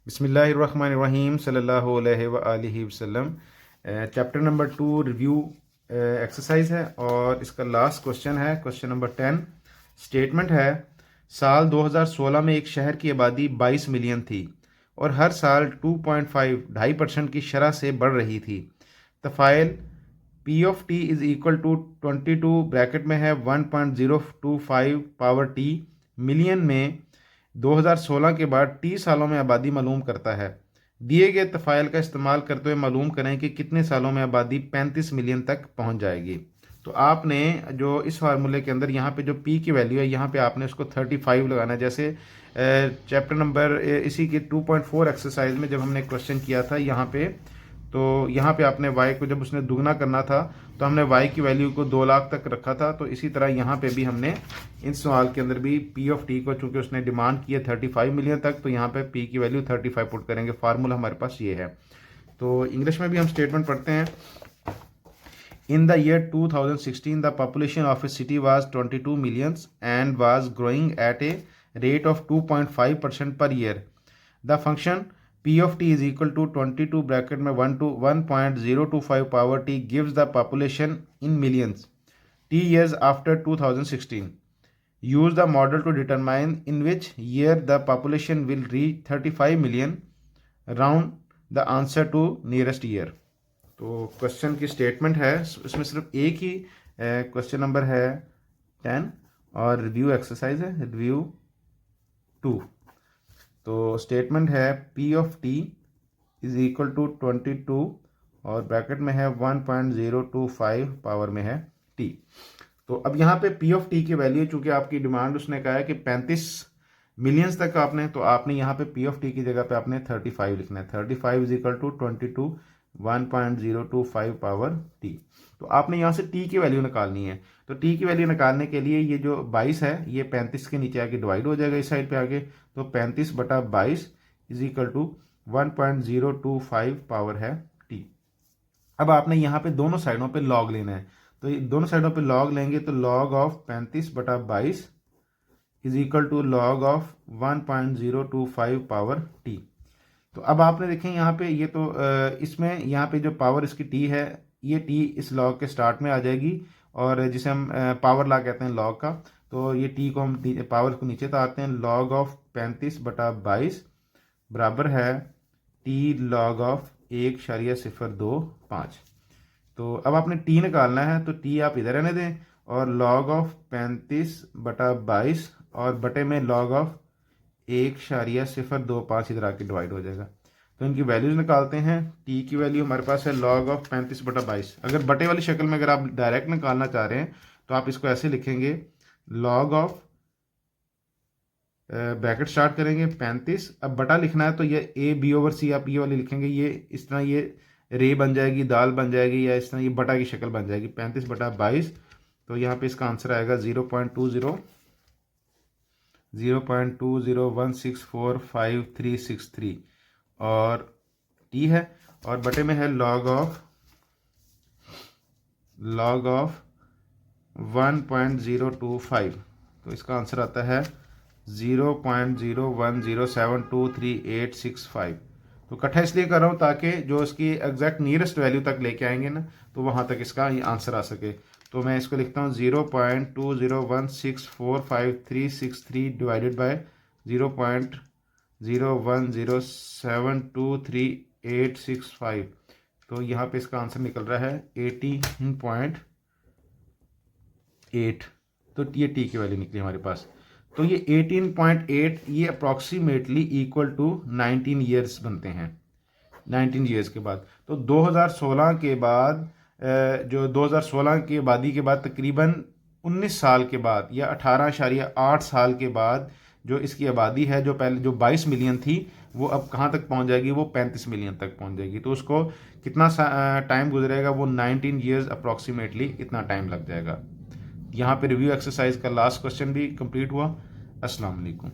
बिस्मिल्लाहिर्रहमानिर्रहीम सल्लल्लाहु अलैहि व आलिहि वसल्लम। चैप्टर नंबर 2 रिव्यू एक्सरसाइज है और इसका लास्ट क्वेश्चन है क्वेश्चन नंबर 10। स्टेटमेंट है, साल 2016 में एक शहर की आबादी 22 मिलियन थी और हर साल 2.5% की शरह से बढ़ रही थी। तफ़ाइल P of T is equal to 22 bracket में है 1.025 पावर टी मिलियन में 2016 के बाद टी सालों में आबादी मालूम करता है। दिए गए तफ़ाइल का इस्तेमाल करते हुए मालूम करें कि कितने सालों में आबादी 35 मिलियन तक पहुंच जाएगी। तो आपने जो इस फार्मूले के अंदर यहाँ पे जो पी की वैल्यू है यहाँ पे आपने उसको 35 लगाना है। जैसे चैप्टर नंबर इसी की 2.4 एक्सरसाइज में जब हमने क्वेश्चन किया था यहाँ पे, तो यहाँ पे आपने y को जब उसने दुगना करना था तो हमने y की वैल्यू को 2 लाख तक रखा था। तो इसी तरह यहाँ पे भी हमने इस सवाल के अंदर भी p ऑफ t को, चूंकि उसने डिमांड की है 35 मिलियन तक, तो यहाँ पे p की वैल्यू 35 पुट करेंगे। फार्मूला हमारे पास ये है। तो इंग्लिश में भी हम स्टेटमेंट पढ़ते हैं। In the year 2016, the population of a city was 22 millions and was growing at a rate of 2.5% per year. The function p of t is equal to 22 bracket में 1.025 power t gives the population in millions t years after 2016. Use the model to determine in which year the population will reach 35 million. Round the answer to nearest year. तो question की statement है, इसमें सिर्फ एक ही question number है 10 और review exercise है review 2। तो स्टेटमेंट है p of t is equal to 22 और ब्रैकेट में है 1.025 पावर में है t। तो अब यहाँ पे p ऑफ t की वैल्यू, चूंकि आपकी डिमांड उसने कहा है कि 35 मिलियंस तक आपने, तो आपने यहाँ पे p ऑफ t की जगह पे आपने 35 लिखना है। 35 is equal to 22 1.025 power t। तो आपने यहाँ से t की वैल्यू निकालनी है। तो t की वैल्यू निकालने के लिए ये जो 22 है ये 35 के नीचे आके डिवाइड हो जाएगा इस साइड पे आगे। तो 35/22 इज इक्वल टू 1.025 पावर है t। अब आपने यहाँ पे दोनों साइडों पे लॉग लेना है। तो ये दोनों साइडों पे लॉग लेंगे तो log of 35/22 is equal to log of 1.025 power t। तो अब आपने देखें यहाँ पे ये तो इसमें यहाँ पे जो पावर इसकी t है ये t इस लॉग के स्टार्ट में आ जाएगी और जिसे हम पावर लॉ कहते हैं लॉग का। तो ये t को हम पावर को नीचे उतारते हैं। लॉग ऑफ 35/22 बराबर है t लॉग ऑफ 1.025। तो अब आपने t निकालना है तो t आप इधर रहने दें और लॉग ऑफ 35/22 और बटे में लॉग ऑफ 1.025 इधर आके डिवाइड हो जाएगा। तो इनकी वैल्यूज निकालते हैं। t की वैल्यू हमारे पास है लॉग ऑफ 35/22। अगर बटे वाली शक्ल में अगर आप डायरेक्ट निकालना चाह रहे हैं तो आप इसको ऐसे लिखेंगे, लॉग ऑफ ब्रैकेट स्टार्ट करेंगे 35, अब बटा लिखना है तो ये a/b/c आप ये वाली लिखेंगे, ये इस तरह ये रे बन जाएगी, दाल बन जाएगी, या इस तरह ये बटा की शक्ल बन जाएगी 35/22। तो यहाँ पे इसका आंसर आएगा 0.2016453363 और t है और बटे में है लॉग ऑफ 1.025। तो इसका आंसर आता है 0.010723865। तो इकट्ठा इसलिए कर रहा हूँ ताकि जो इसकी एग्जैक्ट नियरेस्ट वैल्यू तक लेके आएंगे ना तो वहाँ तक इसका आंसर आ सके। तो मैं इसको लिखता हूँ 0.2016453363 डिवाइडेड बाय 0.010723865। तो यहाँ पे इसका आंसर निकल रहा है 18.8। तो ये t की वैल्यू निकली हमारे पास। तो ये 18.8 ये अप्रॉक्सीमेटली इक्वल टू 19 ईयर्स बनते हैं। 19 ईयर्स के बाद तो 2016 के बाद जो 2016 की आबादी के बाद तकरीबन 19 साल के बाद या 18.8 साल के बाद जो इसकी आबादी है, जो पहले जो 22 मिलियन थी वो अब कहाँ तक पहुँच जाएगी, वो 35 मिलियन तक पहुँच जाएगी। तो उसको कितना टाइम गुजरेगा, वो 19 ईयर्स अप्रॉक्सीमेटली इतना टाइम लग जाएगा। यहाँ पे रिव्यू एक्सरसाइज का लास्ट क्वेश्चन भी कंप्लीट हुआ। अस्सलाम वालेकुम।